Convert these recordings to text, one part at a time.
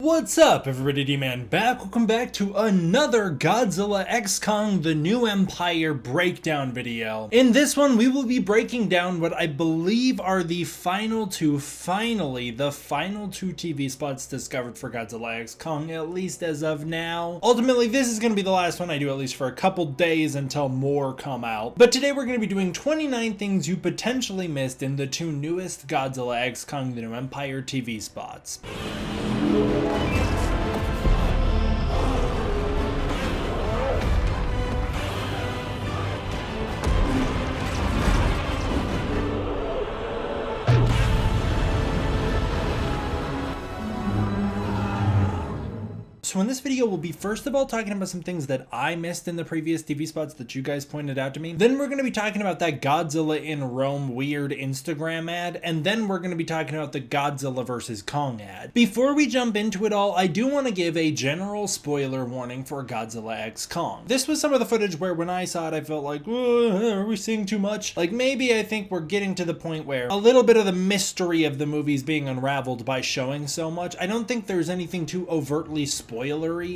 What's up, everybody? D-Man back. Welcome back to another Godzilla X Kong The New Empire breakdown video. In this one, we will be breaking down what I believe are the final two TV spots discovered for Godzilla X Kong, at least as of now. Ultimately, this is going to be the last one I do, at least for a couple days until more come out. But today we're going to be doing 29 things you potentially missed in the two newest Godzilla X Kong The New Empire TV spots. So in this video, we'll be first of all talking about some things that I missed in the previous TV spots that you guys pointed out to me. Then we're going to be talking about that Godzilla in Rome weird Instagram ad. And then we're going to be talking about the Godzilla vs. Kong ad. Before we jump into it all, I do want to give a general spoiler warning for Godzilla X Kong. This was some of the footage where when I saw it, I felt like, are we seeing too much? Like maybe I think we're getting to the point where a little bit of the mystery of the movies being unraveled by showing so much. I don't think there's anything too overtly spoilery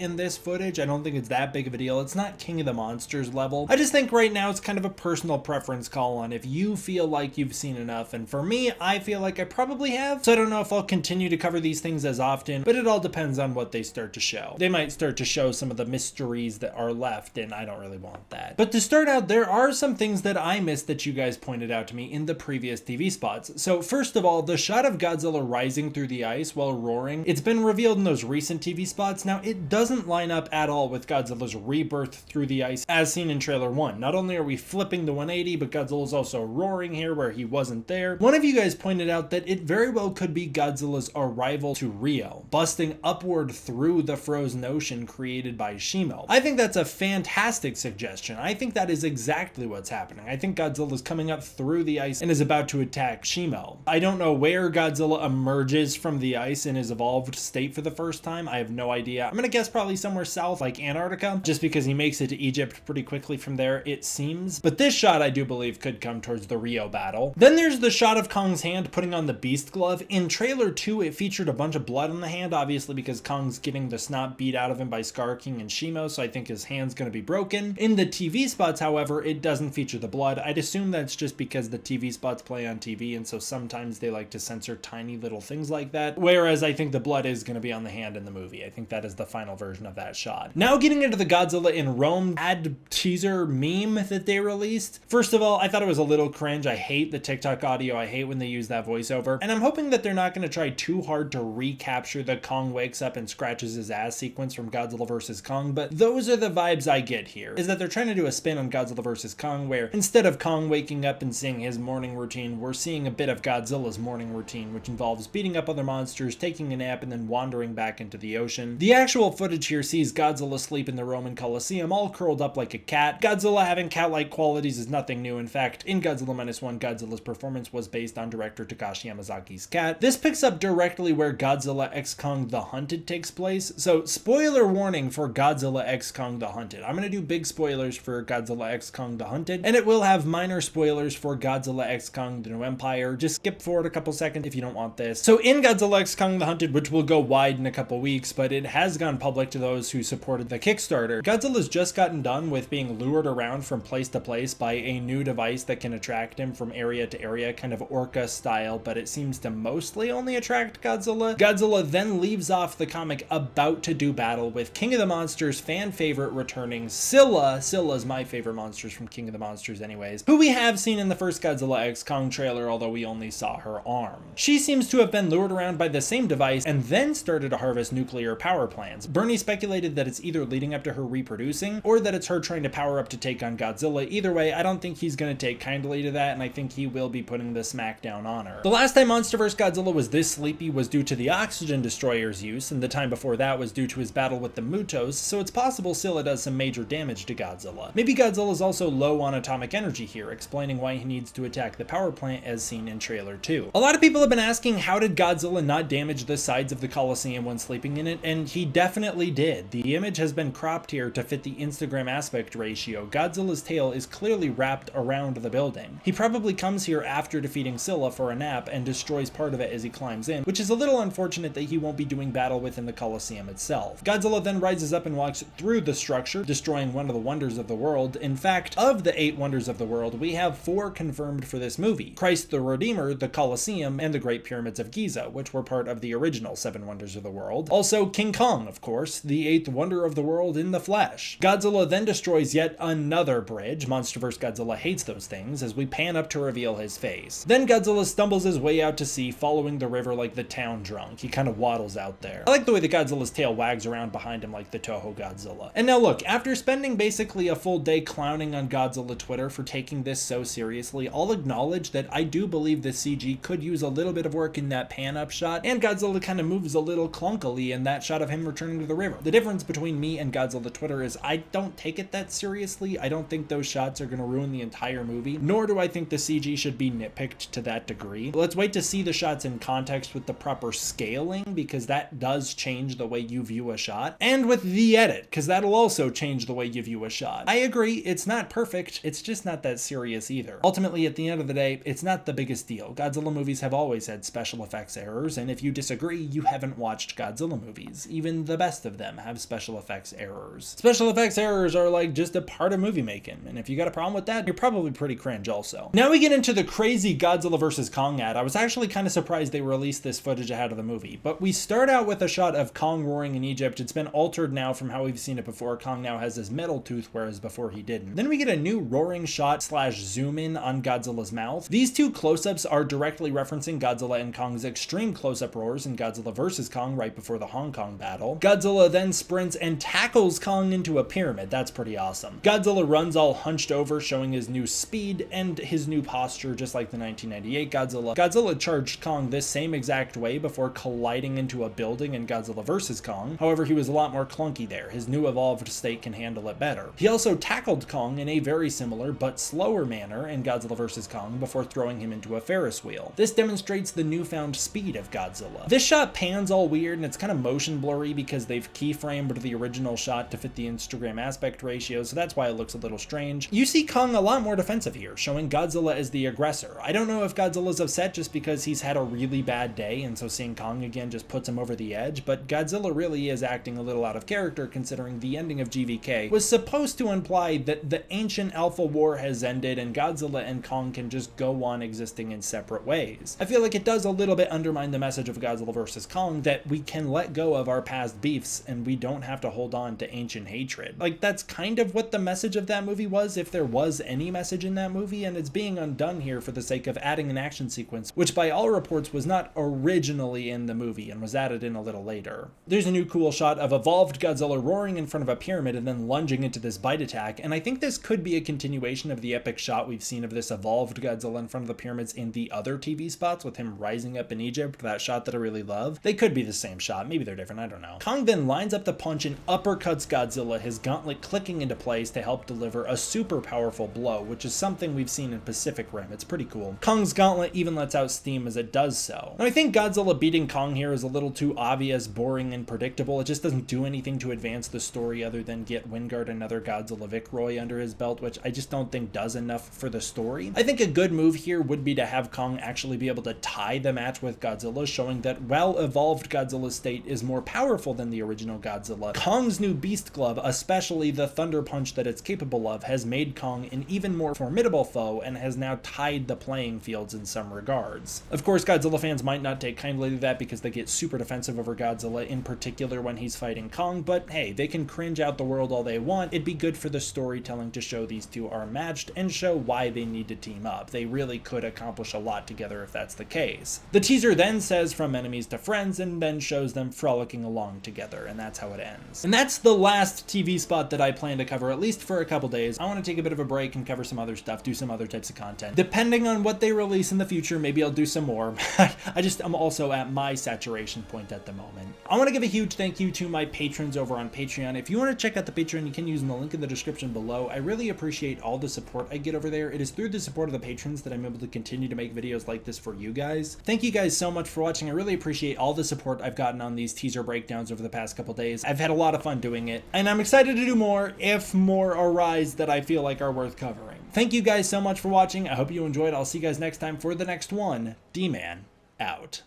in this footage. I don't think it's that big of a deal. It's not King of the Monsters level. I just think right now it's kind of a personal preference call on if you feel like you've seen enough. And for me, I feel like I probably have. So I don't know if I'll continue to cover these things as often, but it all depends on what they start to show. They might start to show some of the mysteries that are left, and I don't really want that. But to start out, there are some things that I missed that you guys pointed out to me in the previous TV spots. So first of all, the shot of Godzilla rising through the ice while roaring, it's been revealed in those recent TV spots. Now, it doesn't line up at all with Godzilla's rebirth through the ice as seen in trailer 1. Not only are we flipping the 180, but Godzilla's also roaring here where he wasn't there. One of you guys pointed out that it very well could be Godzilla's arrival to Rio, busting upward through the frozen ocean created by Shimo. I think that's a fantastic suggestion. I think that is exactly what's happening. I think Godzilla's coming up through the ice and is about to attack Shimo. I don't know where Godzilla emerges from the ice in his evolved state for the first time. I have no idea. I'm gonna guess probably somewhere south like Antarctica, just because he makes it to Egypt pretty quickly from there, it seems. But this shot I do believe could come towards the Rio battle. Then there's the shot of Kong's hand putting on the beast glove. In trailer 2, it featured a bunch of blood on the hand, obviously because Kong's getting the snot beat out of him by Scar King and Shimo, so I think his hand's gonna be broken. In the TV spots, however, it doesn't feature the blood. I'd assume that's just because the TV spots play on TV, and so sometimes they like to censor tiny little things like that, whereas I think the blood is gonna be on the hand in the movie. I think that is the final version of that shot. Now getting into the Godzilla in Rome ad teaser meme that they released. First of all, I thought it was a little cringe. I hate the TikTok audio. I hate when they use that voiceover. And I'm hoping that they're not going to try too hard to recapture the Kong wakes up and scratches his ass sequence from Godzilla vs. Kong, but those are the vibes I get here, is that they're trying to do a spin on Godzilla vs. Kong where instead of Kong waking up and seeing his morning routine, we're seeing a bit of Godzilla's morning routine, which involves beating up other monsters, taking a nap, and then wandering back into the ocean. The actual footage here sees Godzilla asleep in the Roman Colosseum, all curled up like a cat. Godzilla having cat-like qualities is nothing new. In fact, in Godzilla -1, Godzilla's performance was based on director Takashi Yamazaki's cat. This picks up directly where Godzilla X Kong The Hunted takes place. So, spoiler warning for Godzilla X Kong The Hunted. I'm going to do big spoilers for Godzilla X Kong The Hunted, and it will have minor spoilers for Godzilla X Kong The New Empire. Just skip forward a couple seconds if you don't want this. So, in Godzilla X Kong The Hunted, which will go wide in a couple weeks, but it has gone public to those who supported the Kickstarter, Godzilla's just gotten done with being lured around from place to place by a new device that can attract him from area to area, kind of orca style, but it seems to mostly only attract Godzilla. Godzilla then leaves off the comic about to do battle with King of the Monsters fan favorite returning Scylla. Scylla's my favorite monsters from King of the Monsters anyways, who we have seen in the first Godzilla X Kong trailer, although we only saw her arm. She seems to have been lured around by the same device and then started to harvest nuclear power plants. Bernie speculated that it's either leading up to her reproducing or that it's her trying to power up to take on Godzilla. Either way, I don't think he's going to take kindly to that, and I think he will be putting the smackdown on her. The last time MonsterVerse Godzilla was this sleepy was due to the oxygen destroyer's use, and the time before that was due to his battle with the Mutos, so it's possible Scylla does some major damage to Godzilla. Maybe Godzilla's also low on atomic energy here, explaining why he needs to attack the power plant as seen in trailer 2. A lot of people have been asking, how did Godzilla not damage the sides of the Colosseum when sleeping in it? And he definitely did. The image has been cropped here to fit the Instagram aspect ratio. Godzilla's tail is clearly wrapped around the building. He probably comes here after defeating Scylla for a nap and destroys part of it as he climbs in, which is a little unfortunate that he won't be doing battle within the Colosseum itself. Godzilla then rises up and walks through the structure, destroying one of the wonders of the world. In fact, of the 8 wonders of the world, we have 4 confirmed for this movie: Christ the Redeemer, the Colosseum, and the Great Pyramids of Giza, which were part of the original 7 wonders of the world. Also, King Kong, of course, the 8th wonder of the world in the flesh. Godzilla then destroys yet another bridge. MonsterVerse Godzilla hates those things, as we pan up to reveal his face. Then Godzilla stumbles his way out to sea, following the river like the town drunk. He kind of waddles out there. I like the way that Godzilla's tail wags around behind him like the Toho Godzilla. And now look, after spending basically a full day clowning on Godzilla Twitter for taking this so seriously, I'll acknowledge that I do believe the CG could use a little bit of work in that pan-up shot, and Godzilla kind of moves a little clunkily in that shot of him returning to the river. The difference between me and Godzilla Twitter is I don't take it that seriously. I don't think those shots are going to ruin the entire movie, nor do I think the CG should be nitpicked to that degree. Let's wait to see the shots in context with the proper scaling, because that does change the way you view a shot, and with the edit, because that'll also change the way you view a shot. I agree, it's not perfect, it's just not that serious either. Ultimately, at the end of the day, it's not the biggest deal. Godzilla movies have always had special effects errors, and if you disagree, you haven't watched Godzilla movies. Even the best of them have special effects errors. Special effects errors are like just a part of movie making, and if you got a problem with that, you're probably pretty cringe also. Now we get into the crazy Godzilla vs. Kong ad. I was actually kind of surprised they released this footage ahead of the movie, but we start out with a shot of Kong roaring in Egypt. It's been altered now from how we've seen it before. Kong now has his metal tooth, whereas before he didn't. Then we get a new roaring shot slash zoom in on Godzilla's mouth. These 2 close-ups are directly referencing Godzilla and Kong's extreme close-up roars in Godzilla vs. Kong right before the Hong Kong battle. Godzilla then sprints and tackles Kong into a pyramid. That's pretty awesome. Godzilla runs all hunched over, showing his new speed and his new posture, just like the 1998 Godzilla. Godzilla charged Kong this same exact way before colliding into a building in Godzilla vs. Kong. However, he was a lot more clunky there. His new evolved state can handle it better. He also tackled Kong in a very similar but slower manner in Godzilla vs. Kong before throwing him into a Ferris wheel. This demonstrates the newfound speed of Godzilla. This shot pans all weird and it's kind of motion blurry because they've keyframed the original shot to fit the Instagram aspect ratio, so that's why it looks a little strange. You see Kong a lot more defensive here, showing Godzilla as the aggressor. I don't know if Godzilla's upset just because he's had a really bad day, and so seeing Kong again just puts him over the edge, but Godzilla really is acting a little out of character considering the ending of GVK was supposed to imply that the ancient Alpha War has ended and Godzilla and Kong can just go on existing in separate ways. I feel like it does a little bit undermine the message of Godzilla vs. Kong that we can let go of our past beefs and we don't have to hold on to ancient hatred. Like, that's kind of what the message of that movie was, if there was any message in that movie, and it's being undone here for the sake of adding an action sequence, which by all reports was not originally in the movie and was added in a little later. There's a new cool shot of evolved Godzilla roaring in front of a pyramid and then lunging into this bite attack, and I think this could be a continuation of the epic shot we've seen of this evolved Godzilla in front of the pyramids in the other TV spots with him rising up in Egypt, that shot that I really love. They could be the same shot, maybe they're different, I don't know. Kong then lines up the punch and uppercuts Godzilla, his gauntlet clicking into place to help deliver a super powerful blow, which is something we've seen in Pacific Rim. It's pretty cool. Kong's gauntlet even lets out steam as it does so. Now, I think Godzilla beating Kong here is a little too obvious, boring, and predictable. It just doesn't do anything to advance the story other than get Wingard another Godzilla Vicroy under his belt, which I just don't think does enough for the story. I think a good move here would be to have Kong actually be able to tie the match with Godzilla, showing that while evolved Godzilla's state is more powerful than the original Godzilla, Kong's new beast glove, especially the thunder punch that it's capable of, has made Kong an even more formidable foe and has now tied the playing fields in some regards. Of course, Godzilla fans might not take kindly to that because they get super defensive over Godzilla, in particular when he's fighting Kong, but hey, they can cringe out the world all they want. It'd be good for the storytelling to show these two are matched and show why they need to team up. They really could accomplish a lot together if that's the case. The teaser then says from enemies to friends and then shows them frolicking along together, and that's how it ends. And that's the last TV spot that I plan to cover, at least for a couple days. I want to take a bit of a break and cover some other stuff, do some other types of content. Depending on what they release in the future, maybe I'll do some more. I'm also at my saturation point at the moment. I want to give a huge thank you to my patrons over on Patreon. If you want to check out the Patreon, you can use the link in the description below. I really appreciate all the support I get over there. It is through the support of the patrons that I'm able to continue to make videos like this for you guys. Thank you guys so much for watching. I really appreciate all the support I've gotten on these teaser breakdowns breakdowns over the past couple days. I've had a lot of fun doing it, and I'm excited to do more if more arise that I feel like are worth covering. Thank you guys so much for watching. I hope you enjoyed. I'll see you guys next time for the next one. D-Man out.